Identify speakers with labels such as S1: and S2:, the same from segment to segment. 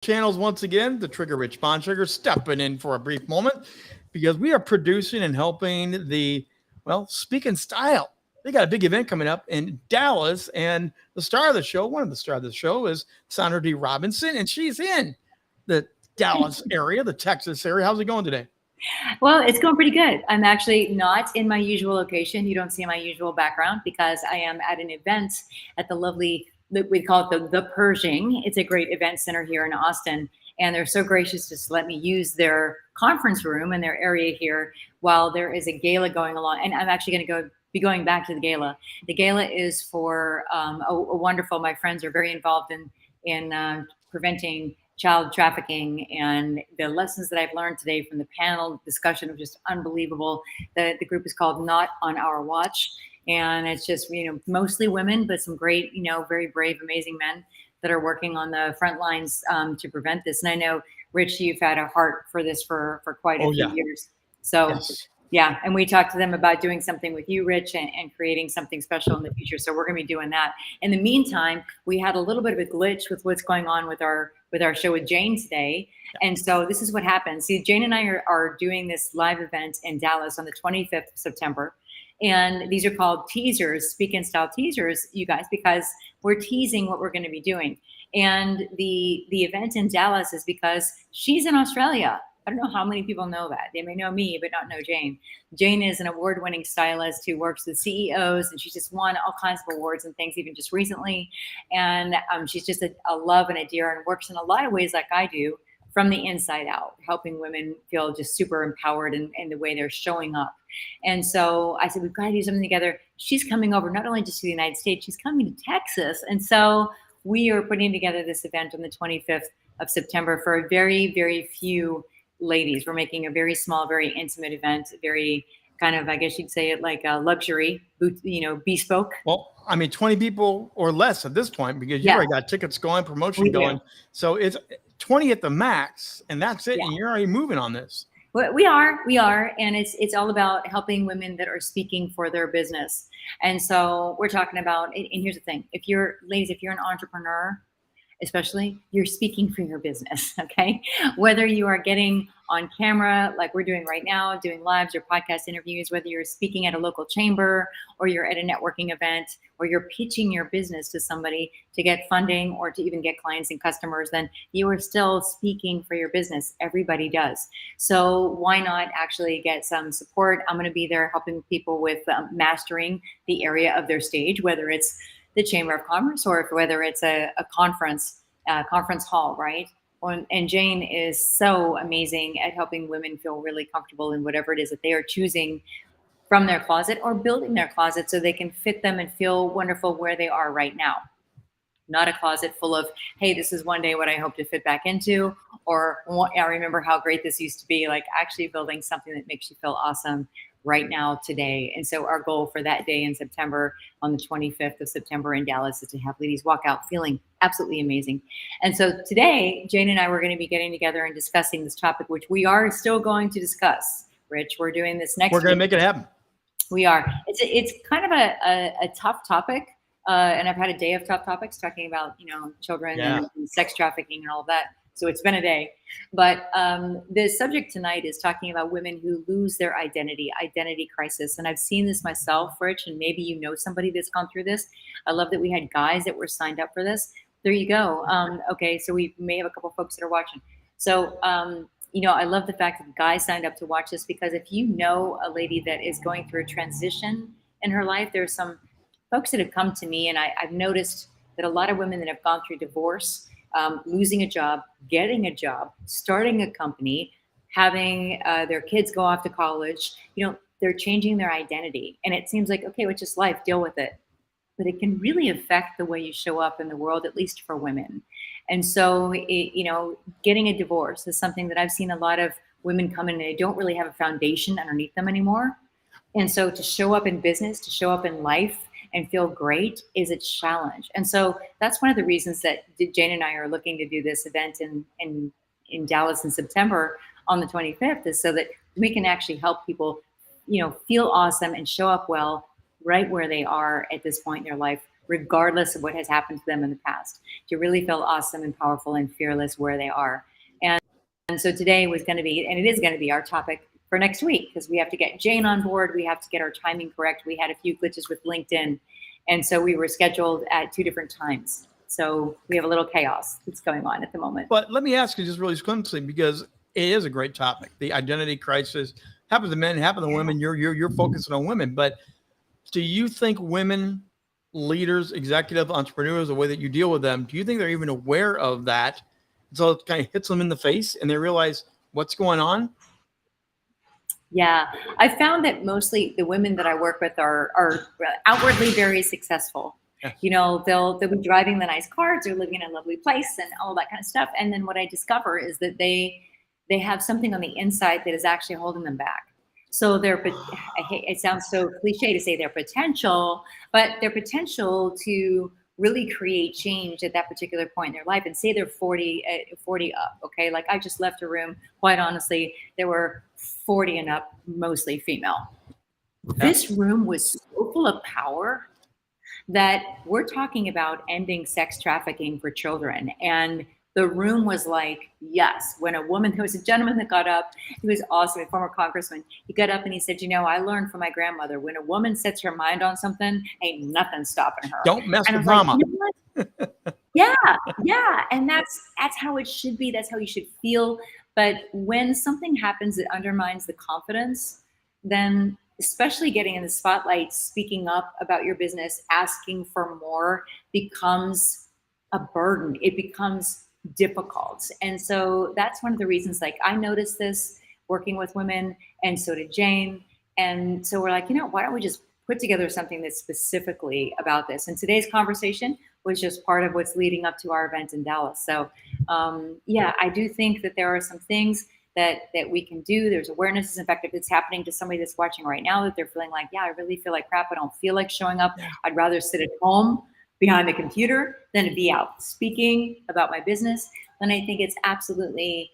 S1: channels once again. The Trigger Rich Bontrager stepping in for a brief moment because we are producing and helping Speak in Style. They got a big event coming up in Dallas, and the star of the show, one of the stars of the show, is Sandra Dee Robinson, and she's in the Dallas area, the Texas area. How's it going today?
S2: Well, it's going pretty good. I'm actually not in my usual location. You don't see my usual background because I am at an event at the lovely, we call it the Pershing. It's a great event center here in Austin. And they're so gracious to just let me use their conference room and their area here while there is a gala going along. And I'm actually going to be going back to the gala. The gala is for a wonderful, my friends are very involved in preventing child trafficking, and the lessons that I've learned today from the panel discussion was just unbelievable. The group is called Not on Our Watch, and it's just, mostly women, but some great, very brave, amazing men that are working on the front lines to prevent this. And I know, Rich, you've had a heart for this for quite a few years. So yes. Yeah, and we talked to them about doing something with you, Rich, and creating something special in the future. So we're going to be doing that. In the meantime, we had a little bit of a glitch with what's going on with our show with Jane today. And so this is what happens. See, Jane and I are doing this live event in Dallas on the 25th of September. And these are called teasers, Speak in Style teasers, you guys, because we're teasing what we're going to be doing. And the event in Dallas is because she's in Australia. I don't know how many people know that. They may know me, but not know Jane. Jane is an award-winning stylist who works with CEOs, and she's just won all kinds of awards and things even just recently. And she's just a love and a dear and works in a lot of ways like I do from the inside out, helping women feel just super empowered in the way they're showing up. And so I said, we've got to do something together. She's coming over not only just to the United States, she's coming to Texas. And so we are putting together this event on the 25th of September for a very, very few ladies. We're making a very small, very intimate event, very kind of, I guess you'd say it like a luxury, bespoke.
S1: Well, 20 people or less at this point because you already got tickets going, promotion going. So it's 20 at the max, and that's it. Yeah. And you're already moving on this.
S2: Well, we are, and it's all about helping women that are speaking for their business. And so we're talking about, and here's the thing: if you're an entrepreneur, especially, you're speaking for your business, okay? Whether you are getting on camera like we're doing right now, doing lives or podcast interviews, whether you're speaking at a local chamber or you're at a networking event or you're pitching your business to somebody to get funding or to even get clients and customers, then you are still speaking for your business. Everybody does. So why not actually get some support? I'm gonna be there helping people with mastering the area of their stage, whether it's the Chamber of Commerce or whether it's a conference hall, right? And Jane is so amazing at helping women feel really comfortable in whatever it is that they are choosing from their closet or building their closet so they can fit them and feel wonderful where they are right now. Not a closet full of, hey, this is one day what I hope to fit back into, or I remember how great this used to be, like actually building something that makes you feel awesome right now, today. And so our goal for that day in September, on the 25th of September in Dallas, is to have ladies walk out feeling absolutely amazing. And so today, Jane and I were going to be getting together and discussing this topic, which we are still going to discuss. Rich, we're doing this next week.
S1: We're going to make it happen.
S2: We are. It's kind of a tough topic. And I've had a day of tough topics talking about, children and sex trafficking and all of that. So it's been a day. But the subject tonight is talking about women who lose their identity crisis. And I've seen this myself, Rich, and maybe you know somebody that's gone through this. I love that we had guys that were signed up for this. There you go. Okay, so we may have a couple folks that are watching. So, I love the fact that guys signed up to watch this, because if you know a lady that is going through a transition in her life, there's some folks that have come to me, and I've noticed that a lot of women that have gone through divorce, losing a job, getting a job, starting a company, having their kids go off to college, they're changing their identity. And it seems like, okay, it's just life, deal with it. But it can really affect the way you show up in the world, at least for women. And so, getting a divorce is something that I've seen a lot of women come in and they don't really have a foundation underneath them anymore. And so to show up in business, to show up in life, and feel great is a challenge. And so that's one of the reasons that Jane and I are looking to do this event in Dallas in September on the 25th, is so that we can actually help people, feel awesome and show up well right where they are at this point in their life, regardless of what has happened to them in the past, to really feel awesome and powerful and fearless where they are. And so today was going to be, and it is going to be our topic for next week, because we have to get Jane on board. We have to get our timing correct. We had a few glitches with LinkedIn. And so we were scheduled at 2 different times. So we have a little chaos that's going on at the moment.
S1: But let me ask you just really quickly, because it is a great topic. The identity crisis happens to men, happens to women. You're focusing on women, but do you think women leaders, executive entrepreneurs, the way that you deal with them, do you think they're even aware of that? So it kind of hits them in the face and they realize what's going on?
S2: Yeah, I found that mostly the women that I work with are outwardly very successful.
S1: Yes.
S2: You know, they'll be driving the nice cars, they're living in a lovely place and all that kind of stuff. And then what I discover is that they have something on the inside that is actually holding them back. So it sounds so cliche to say their potential, but their potential to really create change at that particular point in their life, and say they're 40 up. Okay. Like I just left a room, quite honestly, there were 40 and up, mostly female. This room was so full of power that we're talking about ending sex trafficking for children. And the room was like, yes. When there was a gentleman that got up, he was awesome, a former congressman. He got up and he said, you know, I learned from my grandmother, when a woman sets her mind on something, ain't nothing stopping her.
S1: Don't mess with drama.
S2: Like, you know what? Yeah. And that's how it should be. That's how you should feel. But when something happens that undermines the confidence, then especially getting in the spotlight, speaking up about your business, asking for more becomes a burden. It becomes difficult. And so that's one of the reasons, like I noticed this working with women, and so did Jane. And so we're like, you know, why don't we just put together something that's specifically about this? And today's conversation was just part of what's leading up to our event in Dallas. So yeah, I do think that there are some things that we can do. There's awareness. In fact, if it's happening to somebody that's watching right now, that they're feeling like, yeah, I really feel like crap, I don't feel like showing up. I'd rather sit at home behind the computer than to be out speaking about my business, then I think it's absolutely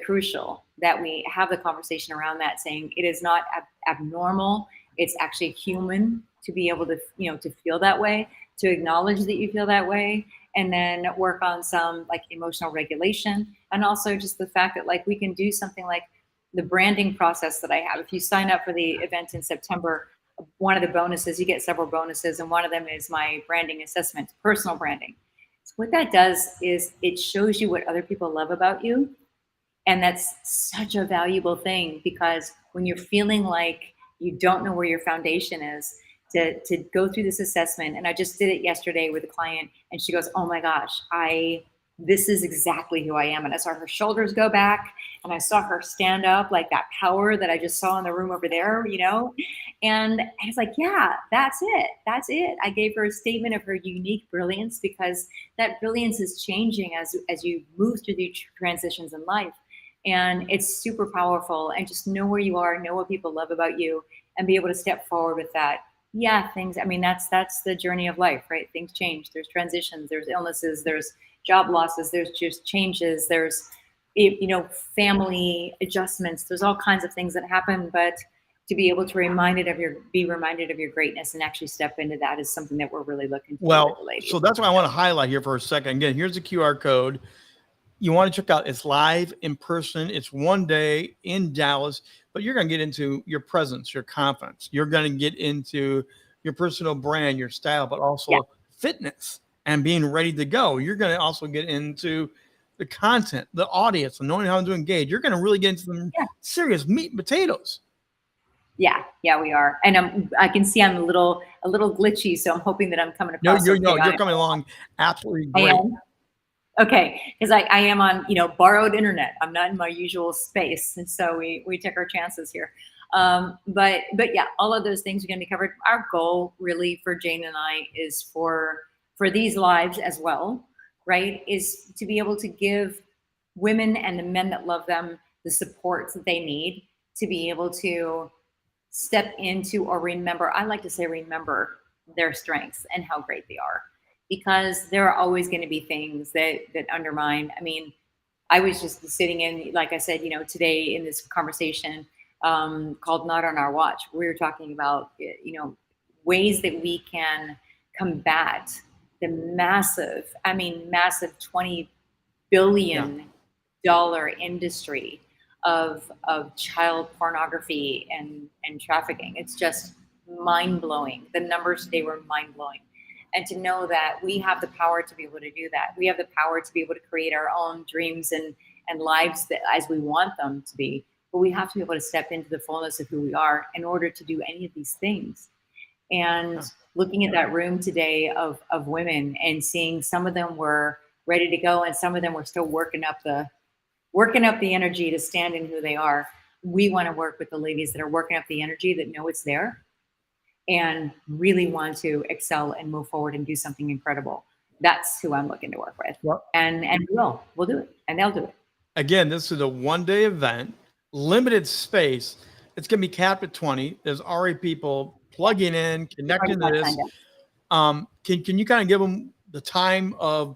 S2: crucial that we have the conversation around that, saying it is not abnormal. It's actually human to be able to, you know, to feel that way, to acknowledge that you feel that way, and then work on some like emotional regulation. And also just the fact that like we can do something like the branding process that I have. If you sign up for the event in September, one of the bonuses, you get several bonuses, and one of them is my branding assessment, personal branding. So what that does is it shows you what other people love about you. And that's such a valuable thing, because when you're feeling like you don't know where your foundation is, to go through this assessment. And I just did it yesterday with a client, and she goes, oh my gosh, this is exactly who I am. And I saw her shoulders go back, and I saw her stand up, like that power that I just saw in the room over there, you know? And I was like, yeah, that's it. That's it. I gave her a statement of her unique brilliance, because that brilliance is changing as you move through the transitions in life. And it's super powerful. And just know where you are, know what people love about you, and be able to step forward with that. Yeah, I mean, that's the journey of life, right? Things change. There's transitions, there's illnesses, there's job losses, there's just changes, there's, you know, family adjustments, there's all kinds of things that happen. But to be able to be reminded of your greatness and actually step into that is something that we're really looking for.
S1: Well, so that's what I want to highlight here for a second. Again, here's the QR code. You want to check out, it's live in person. It's one day in Dallas, but you're going to get into your presence, your confidence. You're going to get into your personal brand, your style, but also fitness and being ready to go. You're going to also get into the content, the audience, and knowing how to engage. You're going to really get into some serious meat and potatoes.
S2: Yeah, we are. And I can see I'm a little glitchy, so I'm hoping that I'm coming across.
S1: You're coming along absolutely great.
S2: Okay, because I am on, you know, borrowed internet. I'm not in my usual space, and so we took our chances here. But yeah, all of those things are going to be covered. Our goal, really, for Jane and I, is for these lives as well, right? Is to be able to give women and the men that love them the support that they need to be able to step into, or remember. I like to say remember their strengths and how great they are. Because there are always going to be things that undermine. I mean, I was just sitting in, like I said, you know, today in this conversation called Not on Our Watch. We were talking about, you know, ways that we can combat the massive, massive $20 billion industry of child pornography and trafficking. It's just mind blowing. The numbers today were mind blowing. And to know that we have the power to be able to do that, we have the power to be able to create our own dreams and lives that as we want them to be. But we have to be able to step into the fullness of who we are in order to do any of these things. And looking at that room today of women and seeing some of them were ready to go and some of them were still working up the energy to stand in who they are. We want to work with the ladies that are working up the energy, that know it's there and really want to excel and move forward and do something incredible. That's who I'm looking to work with.
S1: Well,
S2: and we'll do it, and they'll do it.
S1: Again, this is a one-day event, limited space. It's going to be capped at 20. There's already people plugging in, connecting to this. Can you kind of give them the time of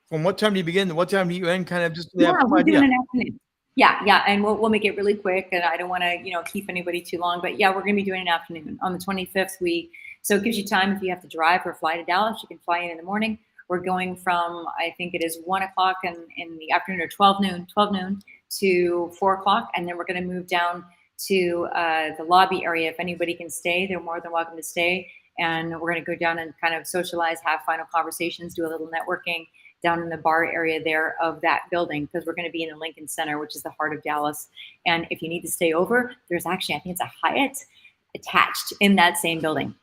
S1: from what time do you begin to what time do you end? Kind of just
S2: we're doing an afternoon. Yeah, and we'll make it really quick. And I don't want to keep anybody too long, but yeah, we're going to be doing an afternoon on the 25th. So it gives you time if you have to drive or fly to Dallas, you can fly in the morning. We're going from, I think it is 1 o'clock in the afternoon, or 12 noon to 4 o'clock. And then we're going to move down to the lobby area. If anybody can stay, they're more than welcome to stay. And we're going to go down and kind of socialize, have final conversations, do a little networking down in the bar area there of that building, because we're going to be in the Lincoln Center, which is the heart of Dallas. And if you need to stay over, there's actually, I think it's a Hyatt attached in that same building.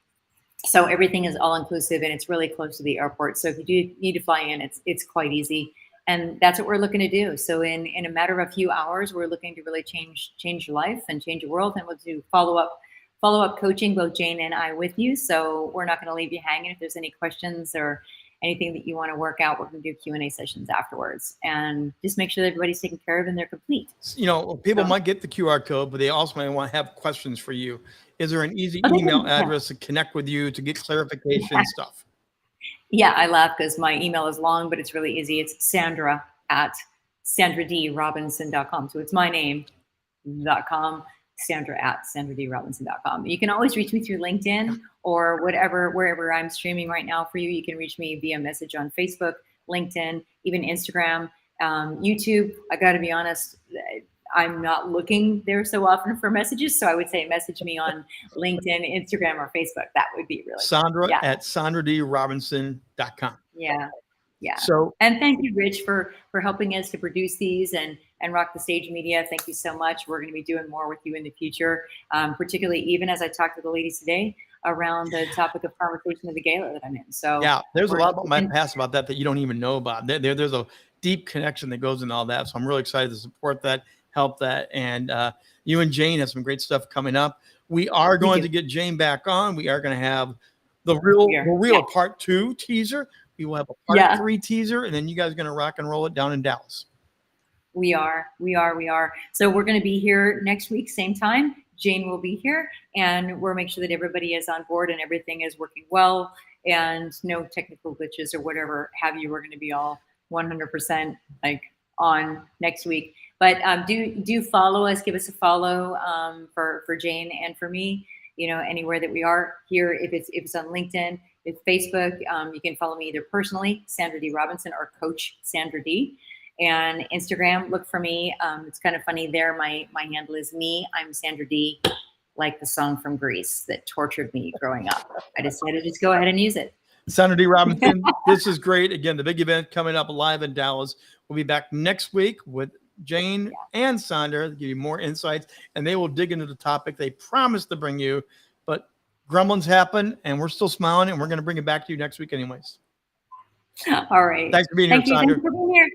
S2: So everything is all inclusive and it's really close to the airport. So if you do need to fly in, it's quite easy. And that's what we're looking to do. So in a matter of a few hours, we're looking to really change your life and change your world. And we'll do follow up coaching, both Jane and I, with you. So we're not going to leave you hanging. If there's any questions or anything that you want to work out, we're going to do Q&A sessions afterwards, and just make sure that everybody's taken care of and they're complete.
S1: People might get the QR code, but they also might want to have questions for you. Is there an easy email address to connect with you to get clarification stuff?
S2: Yeah, I laugh because my email is long, but it's really easy. It's Sandra at SandraDeeRobinson.com. So it's my name.com. Sandra at SandraDeeRobinson.com. You can always reach me through LinkedIn or wherever I'm streaming right now for you. You can reach me via message on Facebook, LinkedIn, even Instagram, YouTube. I got to be honest, I'm not looking there so often for messages. So I would say message me on LinkedIn, Instagram, or Facebook. That would be really
S1: Sandra at SandraDeeRobinson.com.
S2: Yeah.
S1: So,
S2: and thank you, Rich, for helping us to produce these and Rock the Stage Media. Thank you so much. We're going to be doing more with you in the future, particularly even as I talked to the ladies today around the topic of conversation of the gala that I'm in. So
S1: yeah, there's a lot about my past about that you don't even know about. There's a deep connection that goes into all that. So I'm really excited to support that, help that. And you and Jane have some great stuff coming up. We are going to get Jane back on. We are going to have the real part 2 teaser. We will have a part 3 teaser, and then you guys are going to rock and roll it down in Dallas.
S2: We are. So we're going to be here next week, same time. Jane will be here, and we'll make sure that everybody is on board and everything is working well and no technical glitches or whatever have you. We're going to be all 100% on next week. But do follow us, give us a follow for Jane and for me. Anywhere that we are here, if it's on LinkedIn, if Facebook, you can follow me either personally, Sandra Dee Robinson, or Coach Sandra Dee. And Instagram, look for me. It's kind of funny there. My handle is me. I'm Sandra Dee, like the song from Greece that tortured me growing up. I decided to just go ahead and use it.
S1: Sandra Dee Robinson, this is great. Again, the big event coming up live in Dallas. We'll be back next week with Jane and Sandra to give you more insights, and they will dig into the topic they promised to bring you. But grumblings happen, and we're still smiling, and we're going to bring it back to you next week anyways.
S2: All right.
S1: Thanks for being here, Sandra.
S2: Thanks for being here.